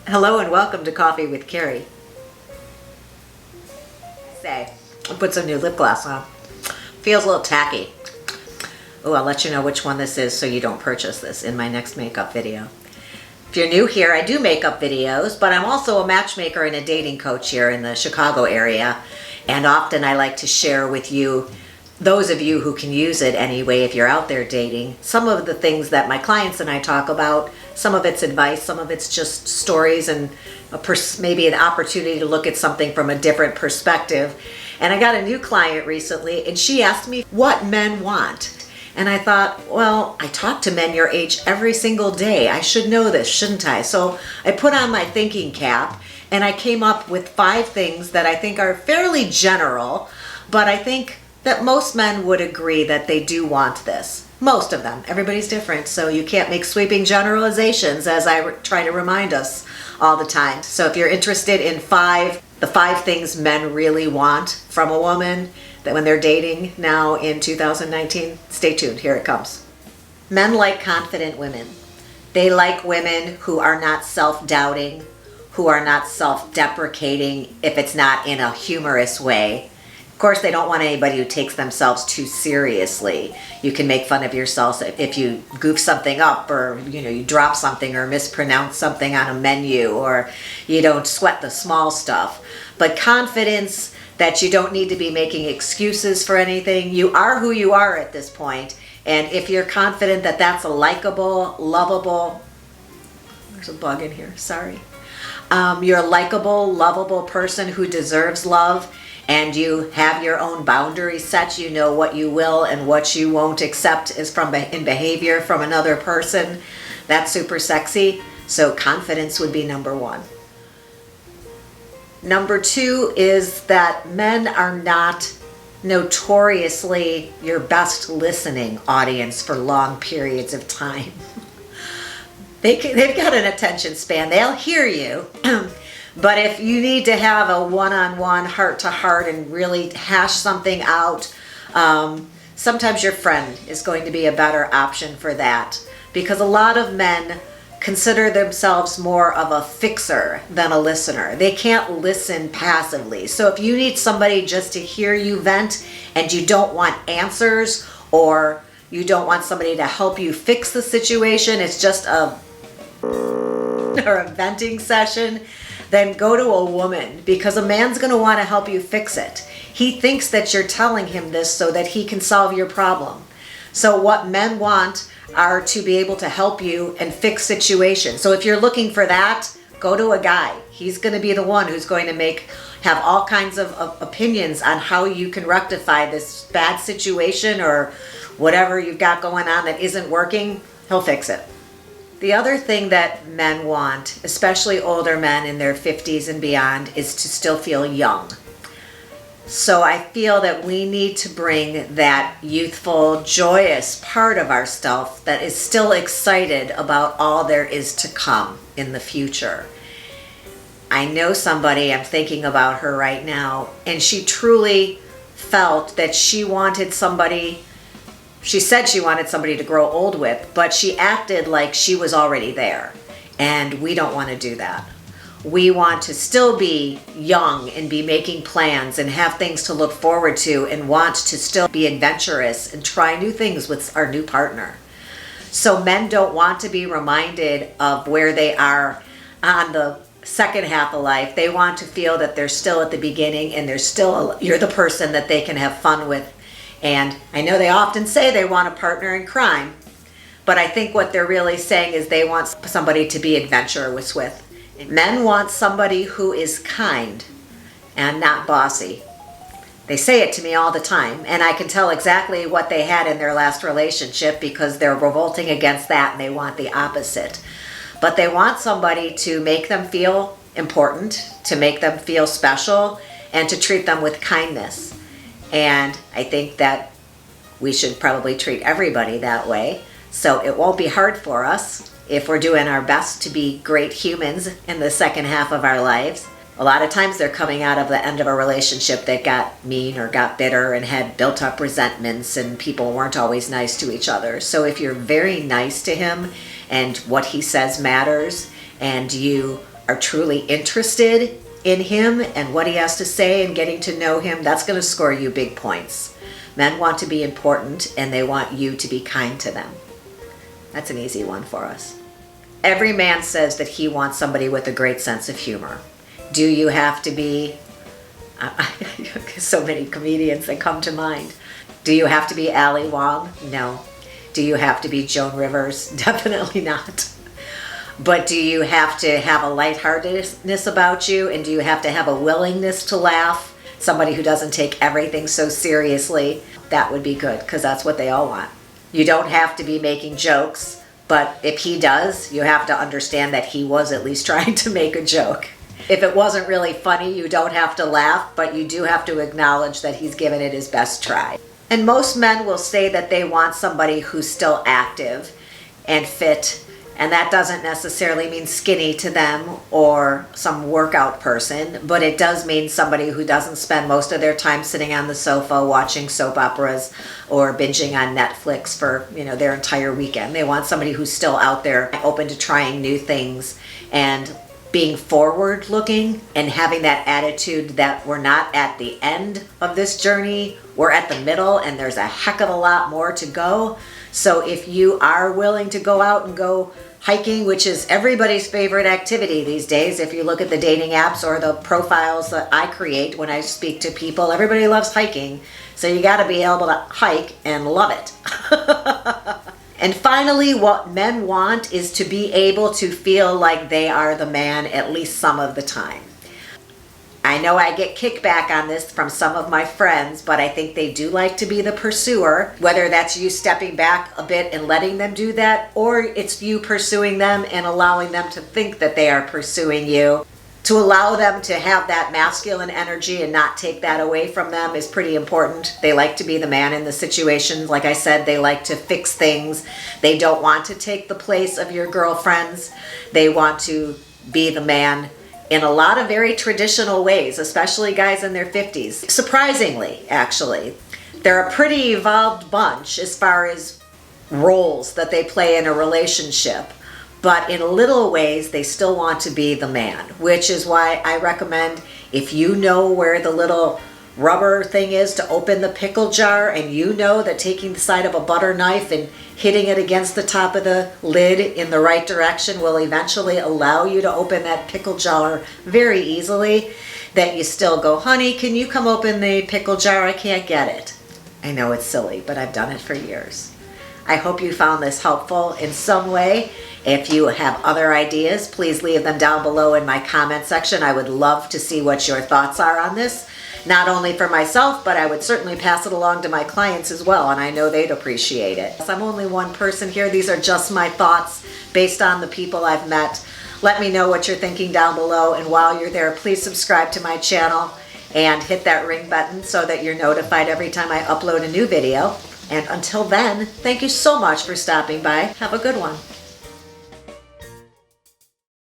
Hello and welcome to Coffee with Carey. I'll put some new lip gloss on. Feels a little tacky. Oh, I'll let you know which one this is so you don't purchase this in my next makeup video. If you're new here, I do makeup videos, but I'm also a matchmaker and a dating coach here in the Chicago area. And often I like to share with you, those of you who can use it anyway if you're out there dating, some of the things that my clients and I talk about. Some of it's advice, some of it's just stories and maybe an opportunity to look at something from a different perspective. And I got a new client recently and she asked me what men want. And I thought, well, I talk to men your age every single day. I should know this, shouldn't I? So I put on my thinking cap and I came up with 5 things that I think are fairly general, but I think that most men would agree that they do want this. Most of them. Everybody's different, so you can't make sweeping generalizations, as I try to remind us all the time. So if you're interested in the 5 things men really want from a woman that when they're dating now in 2019, stay tuned. Here it comes. Men like confident women. They like women who are not self-doubting, who are not self-deprecating if it's not in a humorous way. Of course, they don't want anybody who takes themselves too seriously. You can make fun of yourself if you goof something up, or you drop something or mispronounce something on a menu, or you don't sweat the small stuff. But confidence that you don't need to be making excuses for anything. You are who you are at this point. And if you're confident that that's a likable, lovable, there's a bug in here, sorry. You're a likable, lovable person who deserves love, and you have your own boundaries set. You know what you will and what you won't accept in behavior from another person. That's super sexy. So confidence would be number 1. Number 2 is that men are not notoriously your best listening audience for long periods of time. They've got an attention span. They'll hear you. But if you need to have a one-on-one, heart-to-heart and really hash something out, sometimes your friend is going to be a better option for that. Because a lot of men consider themselves more of a fixer than a listener. They can't listen passively. So if you need somebody just to hear you vent and you don't want answers, or you don't want somebody to help you fix the situation, it's just a venting session, then go to a woman, because a man's going to want to help you fix it. He thinks that you're telling him this so that he can solve your problem. So what men want are to be able to help you and fix situations. So if you're looking for that, go to a guy. He's going to be the one who's going to have all kinds of opinions on how you can rectify this bad situation or whatever you've got going on that isn't working. He'll fix it. The other thing that men want, especially older men in their 50s and beyond, is to still feel young. So I feel that we need to bring that youthful, joyous part of ourself that is still excited about all there is to come in the future. I know somebody, I'm thinking about her right now, and she truly felt that she wanted somebody. She said she wanted somebody to grow old with, but she acted like she was already there. And we don't want to do that. We want to still be young and be making plans and have things to look forward to, and want to still be adventurous and try new things with our new partner. So men don't want to be reminded of where they are on the second half of life. They want to feel that they're still at the beginning, and you're the person that they can have fun with. And I know they often say they want a partner in crime, but I think what they're really saying is they want somebody to be adventurous with. Men want somebody who is kind and not bossy. They say it to me all the time, and I can tell exactly what they had in their last relationship, because they're revolting against that and they want the opposite. But they want somebody to make them feel important, to make them feel special, and to treat them with kindness. And I think that we should probably treat everybody that way. So it won't be hard for us if we're doing our best to be great humans in the second half of our lives. A lot of times they're coming out of the end of a relationship that got mean or got bitter and had built up resentments, and people weren't always nice to each other. So if you're very nice to him and what he says matters, and you are truly interested in him and what he has to say and getting to know him, that's going to score you big points. Men want to be important and they want you to be kind to them. That's an easy one for us. Every man says that he wants somebody with a great sense of humor. Do you have to be, so many comedians that come to mind. Do you have to be Ali Wong? No. Do you have to be Joan Rivers? Definitely not. But do you have to have a lightheartedness about you? And do you have to have a willingness to laugh? Somebody who doesn't take everything so seriously? That would be good, because that's what they all want. You don't have to be making jokes, but if he does, you have to understand that he was at least trying to make a joke. If it wasn't really funny, you don't have to laugh, but you do have to acknowledge that he's given it his best try. And most men will say that they want somebody who's still active and fit. And that doesn't necessarily mean skinny to them or some workout person, but it does mean somebody who doesn't spend most of their time sitting on the sofa watching soap operas or binging on Netflix for, their entire weekend. They want somebody who's still out there, open to trying new things and being forward looking and having that attitude that we're not at the end of this journey, we're at the middle and there's a heck of a lot more to go. So if you are willing to go out and go hiking, which is everybody's favorite activity these days, if you look at the dating apps or the profiles that I create when I speak to people, everybody loves hiking. So you got to be able to hike and love it. And finally, what men want is to be able to feel like they are the man at least some of the time. I know I get kickback on this from some of my friends, but I think they do like to be the pursuer, whether that's you stepping back a bit and letting them do that, or it's you pursuing them and allowing them to think that they are pursuing you. To allow them to have that masculine energy and not take that away from them is pretty important. They like to be the man in the situation. Like I said, they like to fix things. They don't want to take the place of your girlfriends. They want to be the man in a lot of very traditional ways, especially guys in their 50s. Surprisingly, actually, they're a pretty evolved bunch as far as roles that they play in a relationship. But in little ways, they still want to be the man, which is why I recommend, if you know where the little rubber thing is to open the pickle jar, and you know that taking the side of a butter knife and hitting it against the top of the lid in the right direction will eventually allow you to open that pickle jar very easily, that you still go, honey, can you come open the pickle jar? I can't get it. I know it's silly, but I've done it for years. I hope you found this helpful in some way. If you have other ideas, please leave them down below in my comment section. I would love to see what your thoughts are on this. Not only for myself, but I would certainly pass it along to my clients as well, and I know they'd appreciate it. I'm only one person here. These are just my thoughts based on the people I've met. Let me know what you're thinking down below, and while you're there, please subscribe to my channel and hit that ring button so that you're notified every time I upload a new video. And until then, thank you so much for stopping by. Have a good one.